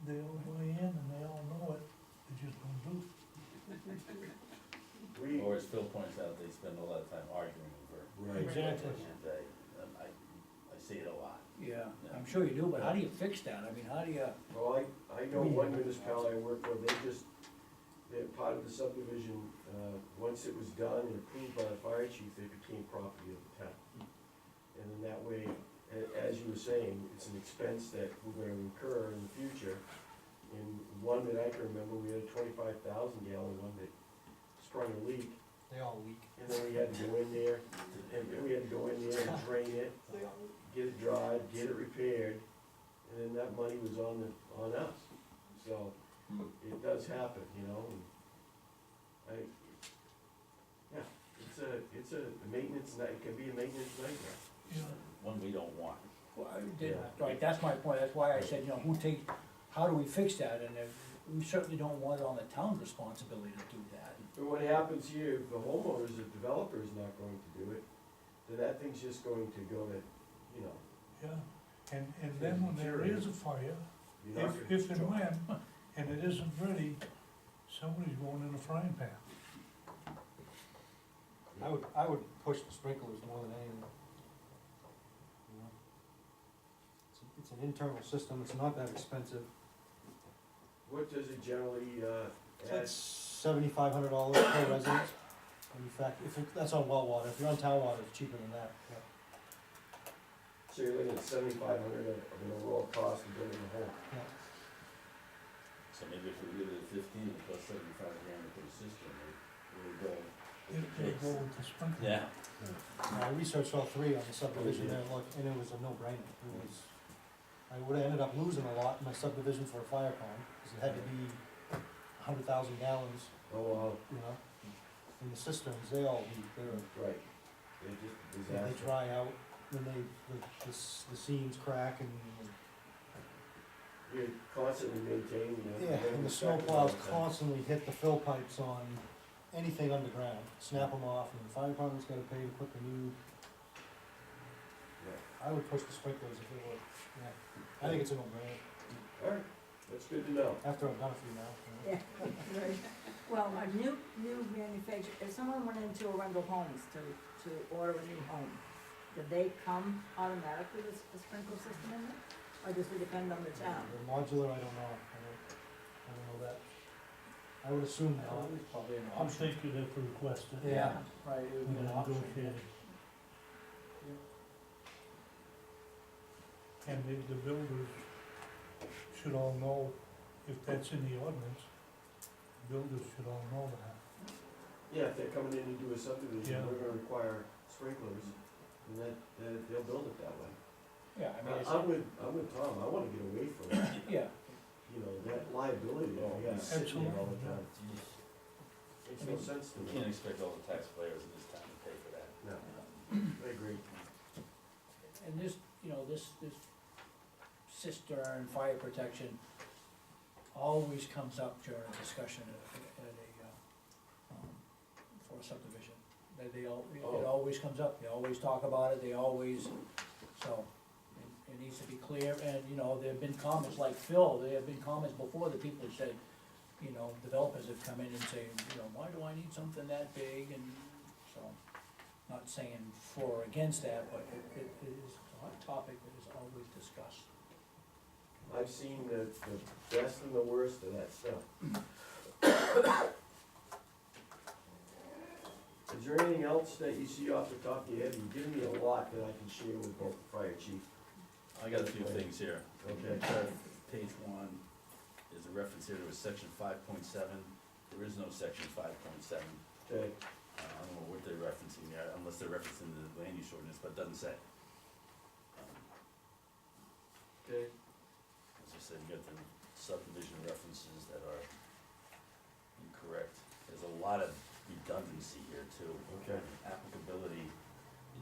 Speaker 6: They all weigh in and they all know it, they just don't do it.
Speaker 3: We,
Speaker 4: Or as Phil points out, they spend a lot of time arguing over.
Speaker 3: right.
Speaker 6: Exactly.
Speaker 4: And I see it a lot.
Speaker 1: Yeah, I'm sure you do, but how do you fix that? I mean, how do you,
Speaker 3: Well, I know one municipality I work for, they're part of the subdivision, once it was done and approved by the fire chief, they became property of the town. And then that way, as you were saying, it's an expense that we're gonna incur in the future. And one that I can remember, we had a 25,000 gallon one that sprung a leak,
Speaker 5: They all leak.
Speaker 3: and then we had to go in there, and drain it, get it dried, get it repaired, and then that money was on us. So, it does happen, you know, and it's a maintenance night, it can be a maintenance nightmare.
Speaker 6: Yeah.
Speaker 4: One we don't want.
Speaker 1: well, right, that's my point, that's why I said, you know, how do we fix that? And if, we certainly don't want it on the town's responsibility to do that.
Speaker 3: But what happens here, if the homeowners, the developer is not going to do it, then that thing's just going to go to, you know,
Speaker 6: Yeah, and then when there is a fire,
Speaker 3: you're not gonna.
Speaker 6: if and when, and it isn't ready, somebody's going in a frying pan.
Speaker 5: I would push the sprinklers more than anything. You know? It's an internal system, it's not that expensive.
Speaker 3: What does it generally, add?
Speaker 5: It's $7,500 per resident. In fact, that's on well water, if you're on town water, it's cheaper than that.
Speaker 3: So you're looking at 7,500 of an overall cost of building a home.
Speaker 4: So maybe if we did it at 15, it costs $75,000 to put a system, we would go with the
Speaker 6: It'll go
Speaker 4: case.
Speaker 6: with the sprinkler.
Speaker 4: Yeah.
Speaker 5: I researched all three on the subdivision there, and it was a no-brainer. I would've ended up losing a lot in my subdivision for a fire pond, because it had to be 100,000 gallons,
Speaker 3: Oh,
Speaker 5: you know? And the cisterns, they all leak,
Speaker 3: right, they just
Speaker 5: they
Speaker 3: disaster.
Speaker 5: dry out, then the seams crack and,
Speaker 3: You're constantly maintaining, you know.
Speaker 5: yeah, and the snow plows constantly hit the fill pipes on anything underground, snap them off, and the fire department's gotta pay to put the new,
Speaker 3: Yeah.
Speaker 5: I would push the sprinklers if it were, yeah. I think it's a no-brainer,
Speaker 3: Alright, that's good to know.
Speaker 5: after I've done a few now. You know.
Speaker 2: Yeah, right. Well, a new manufacturer, if someone went into Arundel Homes to order a new home, do they come automatically with a sprinkler system in it? Or does it depend on the town?
Speaker 5: The modular, I don't know, I don't know that. I would assume not.
Speaker 1: It's probably an
Speaker 6: I'm
Speaker 1: option.
Speaker 6: thinking if we request it.
Speaker 5: Yeah.
Speaker 1: Right, it would
Speaker 6: And
Speaker 1: be an
Speaker 6: then
Speaker 1: option.
Speaker 6: negotiate. And the builders should all know, if that's in the ordinance, builders should all know that.
Speaker 3: Yeah, if they're coming in to do a subdivision,
Speaker 6: Yeah.
Speaker 3: we're gonna require sprinklers, and they'll build it that way.
Speaker 1: Yeah, I mean,
Speaker 3: I'm with Tom, I wanna get away from that,
Speaker 1: yeah,
Speaker 3: you know, that liability that we have sitting there all the time. Makes no sense to
Speaker 4: We
Speaker 3: me.
Speaker 4: can't expect all the taxpayers in this town to pay for that.
Speaker 3: No, I agree.
Speaker 1: and this, you know, this cistern, fire protection always comes up during a discussion at a for a subdivision. They all, it
Speaker 3: Oh.
Speaker 1: always comes up, they always talk about it, they always, so, it needs to be clear, and, you know, there've been comments like Phil, there have been comments before that people have said, you know, developers have come in and say, you know, why do I need something that big, and so, not saying for or against that, but it is a hot topic that is always discussed.
Speaker 3: I've seen the best and the worst of that stuff. Is there anything else that you see off the top of your head? You've given me a lot that I can share with both the fire chief.
Speaker 4: I got a few things here.
Speaker 3: Okay.
Speaker 4: Page one is a reference here to a section 5.7. There is no section 5.7.
Speaker 3: Okay,
Speaker 4: I don't know what they're referencing there, unless they're referencing the land use ordinance, but it doesn't say.
Speaker 3: okay,
Speaker 4: As I said, you got the subdivision references that are incorrect. There's a lot of redundancy here too.
Speaker 3: okay.
Speaker 4: Applicability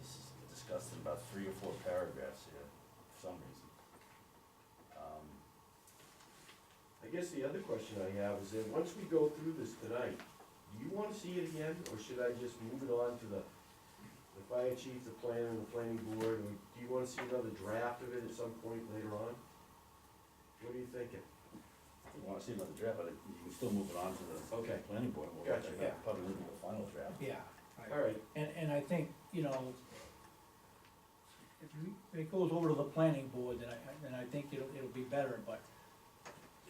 Speaker 4: is discussed in about 3 or 4 paragraphs here, for some reason.
Speaker 3: I guess the other question I have is that once we go through this tonight, do you wanna see it again, or should I just move it on to the fire chief, the planner, and the planning board, or do you wanna see another draft of it at some point later on? What are you thinking?
Speaker 4: If you wanna see another draft, but you can still move it on to the
Speaker 3: Okay.
Speaker 4: planning board. We'll
Speaker 3: Gotcha.
Speaker 4: yeah, probably leave it the final draft.
Speaker 1: Yeah.
Speaker 3: All right,
Speaker 1: And I think, you know, if it goes over to the planning board, then I think it'll be better, but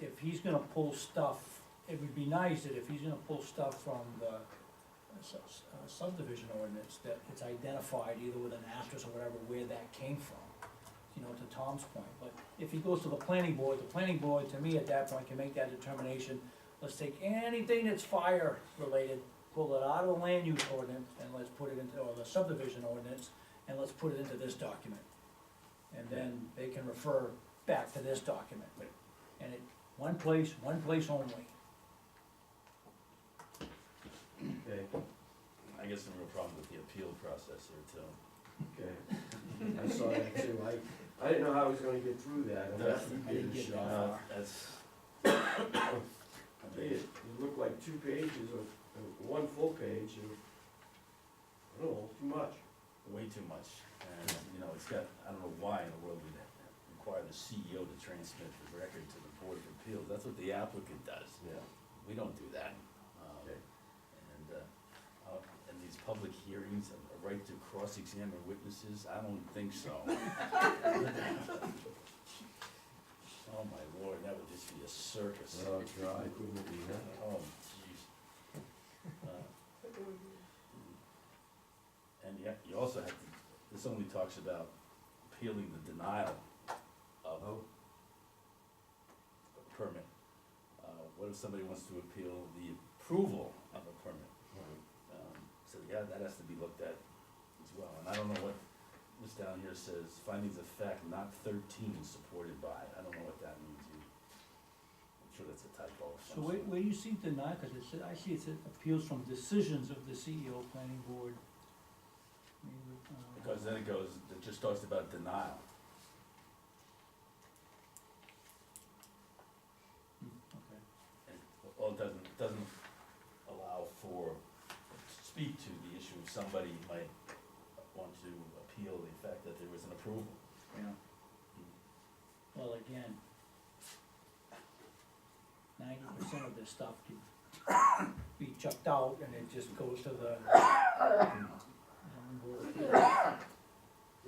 Speaker 1: if he's gonna pull stuff, it would be nice that if he's gonna pull stuff from the subdivision ordinance, that it's identified either with an asterisk or whatever, where that came from, you know, to Tom's point. But if he goes to the planning board, to me, at that point, can make that determination, let's take anything that's fire related, pull it out of the land use ordinance, and let's put it into, or the subdivision ordinance, and let's put it into this document. And then they can refer back to this document, but, and it, one place only.
Speaker 3: okay,
Speaker 4: I guess some real problem with the appeal process here too.
Speaker 3: okay. I saw that too. I didn't know how I was gonna get through that, and
Speaker 1: I
Speaker 3: after you
Speaker 1: didn't
Speaker 3: gave it a
Speaker 1: get that
Speaker 3: shot.
Speaker 1: far.
Speaker 4: That's.
Speaker 3: It looked like 2 pages or one full page, and, I don't know, too much.
Speaker 4: Way too much, and, you know, it's got, I don't know why in the world we'd require the CEO to transmit the record to the Board of Appeals, that's what the applicant does.
Speaker 3: Yeah.
Speaker 4: We don't do that.
Speaker 3: Okay.
Speaker 4: And these public hearings, a right to cross-examine witnesses, I don't think so. Oh my lord, that would just be a circus.
Speaker 3: Oh, God, couldn't it be, huh?
Speaker 4: Oh, jeez. And yet, you also have to, this only talks about appealing the denial of
Speaker 3: Oh,
Speaker 4: a permit. What if somebody wants to appeal the approval of a permit? So yeah, that has to be looked at as well, and I don't know what this down here says, findings of fact not 13 supported by, I don't know what that means either. I'm sure that's a typo of
Speaker 1: So
Speaker 4: some
Speaker 1: where,
Speaker 4: sort.
Speaker 1: where do you see deny, cause it said, I see it said appeals from decisions of the CEO, planning board.
Speaker 4: Because then it goes, it just talks about denial.
Speaker 1: Okay.
Speaker 4: And, well, it doesn't allow for, speak to the issue of somebody might want to appeal the fact that there was an approval.
Speaker 1: Yeah. Well, again, 90% of this stuff can be chucked out and it just goes to the.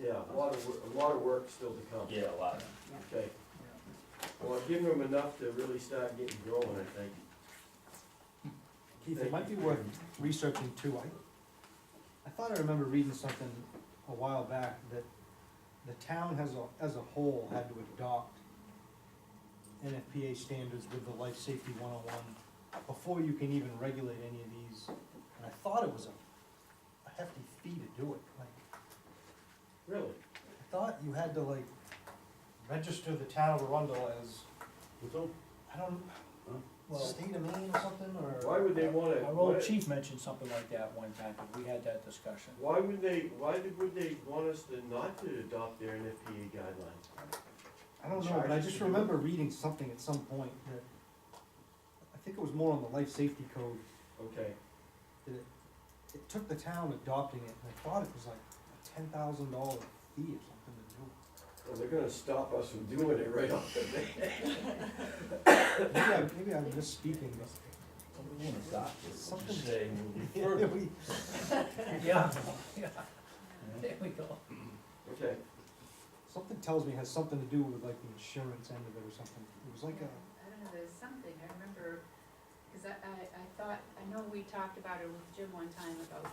Speaker 3: yeah, a lot of work still to come.
Speaker 4: Yeah, a lot.
Speaker 3: Okay, well, I've given them enough to really start getting going, I think.
Speaker 5: Keith, it might be worth researching too. I thought I remember reading something a while back that the town as a whole had to adopt NFPA standards with the Life Safety 101 before you can even regulate any of these. And I thought it was a hefty fee to do it. Like,
Speaker 3: Really?
Speaker 5: I thought you had to like register the town of Arundel as, I don't,
Speaker 1: Well,
Speaker 5: state of Maine or something, or?
Speaker 3: Why would they wanna,
Speaker 1: our old chief mentioned something like that one time, but we had that discussion.
Speaker 3: why would they want us to not to adopt their NFPA guidelines?
Speaker 5: I don't know, but I just remember reading something at some point that, I think it was more on the life safety code,
Speaker 3: Okay,
Speaker 5: that it took the town adopting it, and I thought it was like a $10,000 fee or something to do.
Speaker 3: Well, they're gonna stop us from doing it right off the bat.
Speaker 5: Maybe I'm misspeaking, but
Speaker 4: We won't adopt it, we'll
Speaker 5: Something-
Speaker 4: just say we'll
Speaker 5: yeah,
Speaker 4: refer to it.
Speaker 1: Yeah, yeah, there we go.
Speaker 3: Okay,
Speaker 5: something tells me it has something to do with like the insurance end of it or something. It was like a,
Speaker 7: I don't know, there's something, I remember, cause I thought, I know we talked about it with Jim one time about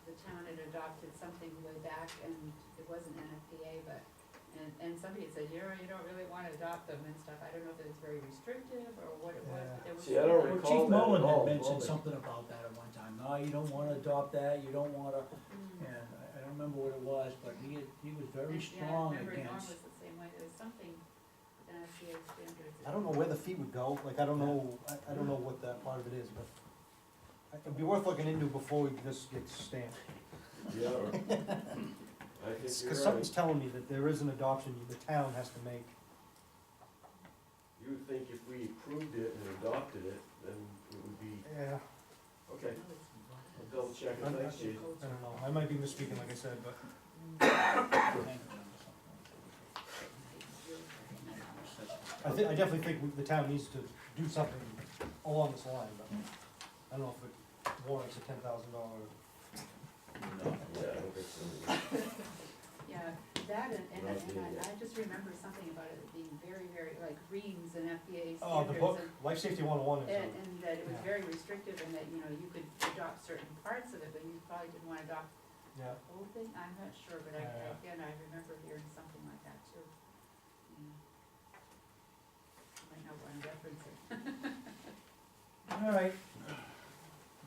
Speaker 7: the town had adopted something way back and it wasn't NFPA, but, and somebody had said, you don't really wanna adopt them and stuff, I don't know if it was very restrictive or what it was, but there was.
Speaker 3: See, I don't
Speaker 1: Well,
Speaker 3: recall
Speaker 1: Chief
Speaker 3: that at
Speaker 1: Mullen
Speaker 3: all,
Speaker 1: had mentioned
Speaker 3: Mullen.
Speaker 1: something about that at one time, no, you don't wanna adopt that, you don't wanna,
Speaker 7: Mm.
Speaker 1: and I don't remember what it was, but he was very
Speaker 7: Yeah,
Speaker 1: strong
Speaker 7: I remember Norm
Speaker 1: against.
Speaker 7: was the same way, there was something with NFPA standards.
Speaker 5: I don't know where the fee would go, like, I don't know, I don't know what that part of it is, but it'd be worth looking into before this gets stamped.
Speaker 3: Yeah, I think
Speaker 5: Cause
Speaker 3: you're
Speaker 5: something's
Speaker 3: right.
Speaker 5: telling me that there is an adoption the town has to make.
Speaker 3: You would think if we approved it and adopted it, then it would be,
Speaker 5: Yeah,
Speaker 3: okay, I'll double check it, thanks, Jason.
Speaker 5: I don't know, I might be misspeaking, like I said, but I definitely think the town needs to do something along this line, but I don't know if it warrants a $10,000.
Speaker 4: No,
Speaker 3: Yeah, I don't think so.
Speaker 7: Yeah, that and
Speaker 3: Not being
Speaker 7: I just remember something about it being very, very, like reams and FBA
Speaker 5: Oh, the
Speaker 7: standards
Speaker 5: book,
Speaker 7: and,
Speaker 5: Life Safety 101 is,
Speaker 7: and that it was
Speaker 5: Yeah.
Speaker 7: very restrictive and that, you could adopt certain parts of it, but you probably didn't wanna adopt
Speaker 5: yeah,
Speaker 7: the whole thing, I'm not sure, but
Speaker 5: Yeah.
Speaker 7: again, I remember hearing something like that too. Yeah. I might know what I'm referencing.
Speaker 1: All right,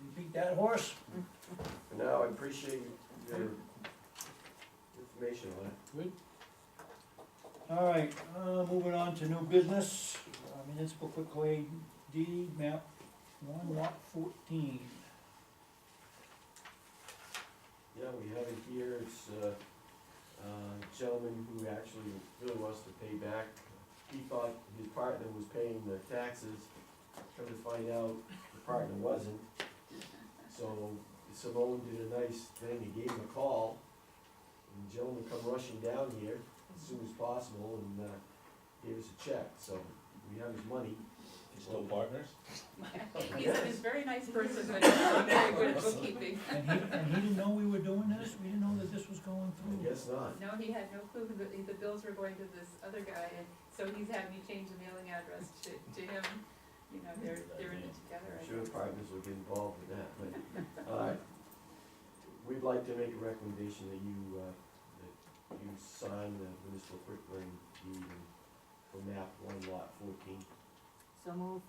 Speaker 1: you beat that horse?
Speaker 3: For now, I appreciate your information on it.
Speaker 1: Good. All right, moving on to new business, municipal quitclaim deed map 1/14.
Speaker 3: Yeah, we have it here, it's a gentleman who actually really wants to pay back. He thought his partner was paying the taxes, come to find out the partner wasn't. So Simone did a nice thing, he gave him a call, and the gentleman come rushing down here as soon as possible and gave us a check, so we have his money.
Speaker 4: You still partners?
Speaker 7: He's a very nice person, but he's not very good at bookkeeping.
Speaker 1: And he didn't know we were doing this? We didn't know that this was going
Speaker 3: I
Speaker 1: through?
Speaker 3: guess not.
Speaker 7: No, he had no clue that the bills were going to this other guy, and so he's having me change the mailing address to him. You know, they're in it together. I
Speaker 3: I'm sure
Speaker 7: guess.
Speaker 3: partners will get involved in that, but, we'd like to make a recommendation that you sign the municipal quitclaim deed for map 1/14.
Speaker 2: So move.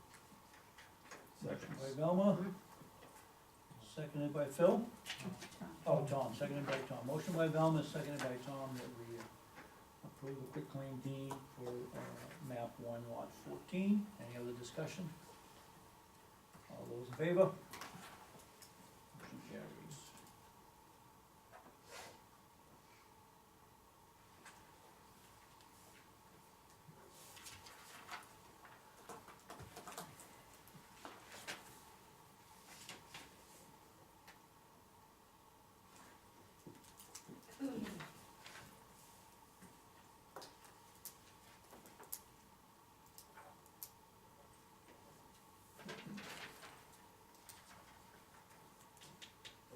Speaker 1: Motion by Velma, seconded by Phil. Oh, Tom, seconded by Tom. Motion by Velma, seconded by Tom, that we approve the quitclaim deed for, map 1/14. Any other discussion? All those in favor? Motion carries.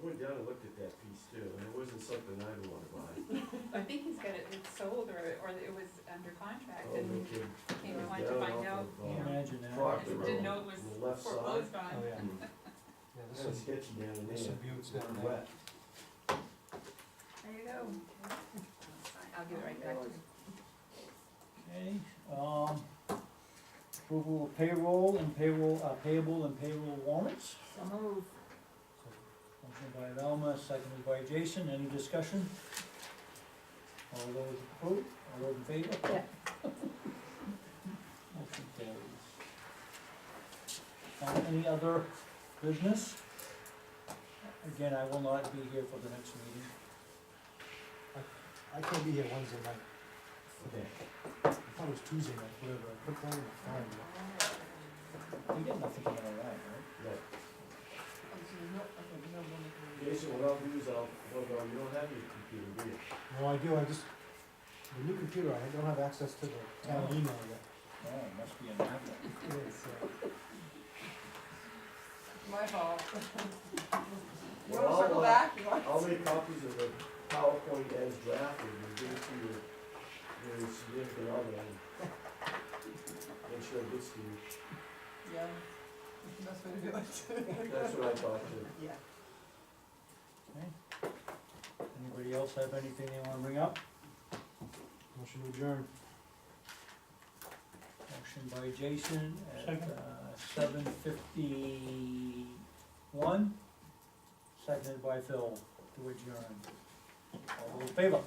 Speaker 3: I went down and looked at that piece too, and it wasn't something I'd wanna buy.
Speaker 7: I think he's got it's sold or it was under contract
Speaker 3: Oh,
Speaker 7: and
Speaker 3: no kidding.
Speaker 7: came
Speaker 3: It was
Speaker 7: on to
Speaker 3: down
Speaker 7: find
Speaker 3: off
Speaker 7: out,
Speaker 3: of,
Speaker 7: you know,
Speaker 1: Imagine that.
Speaker 3: Proctor
Speaker 7: didn't
Speaker 3: Road,
Speaker 7: know it was
Speaker 3: on the left side.
Speaker 7: foreclosed on.
Speaker 5: Oh, yeah. Yeah, this
Speaker 3: Kinda
Speaker 5: is,
Speaker 3: sketchy down in
Speaker 5: this is
Speaker 3: there,
Speaker 5: Butte's
Speaker 3: it's
Speaker 5: down there.
Speaker 3: wet.
Speaker 2: There you go.
Speaker 7: I'll give it right back to him.
Speaker 1: Okay, approval of payroll and payable and payroll warrants.
Speaker 2: So move.
Speaker 1: Motion by Velma, seconded by Jason, any discussion? All those approved, all those in favor?
Speaker 2: Yeah.
Speaker 1: Motion carries. Any other business? Again, I will not be here for the next meeting.
Speaker 5: I can't be here Wednesday night.
Speaker 3: Okay.
Speaker 5: I thought it was Tuesday night, whatever, I put that in the phone.
Speaker 1: You get nothing coming around, right?
Speaker 3: No.
Speaker 2: Oh, so no, okay, no, no, no.
Speaker 3: Yeah, Jason, what I'll do is well, no, you don't have your computer, do you?
Speaker 5: No, I do, the new computer, I don't have access to the town
Speaker 1: Oh.
Speaker 5: email yet.
Speaker 1: Oh, it must be an apple.
Speaker 5: It is,
Speaker 8: My fault. You
Speaker 3: Well,
Speaker 8: wanna circle back? You want?
Speaker 3: I'll make copies of the PowerPoint as drafted and give it to your significant other and make sure it gets to you.
Speaker 8: Yeah. That's the best way to do it.
Speaker 3: That's what I thought too.
Speaker 8: Yeah.
Speaker 1: Anybody else have anything they wanna bring up?
Speaker 5: motion to adjourn.
Speaker 1: Motion by Jason at,
Speaker 6: Second.
Speaker 1: 7:51, seconded by Phil to adjourn. All those in favor?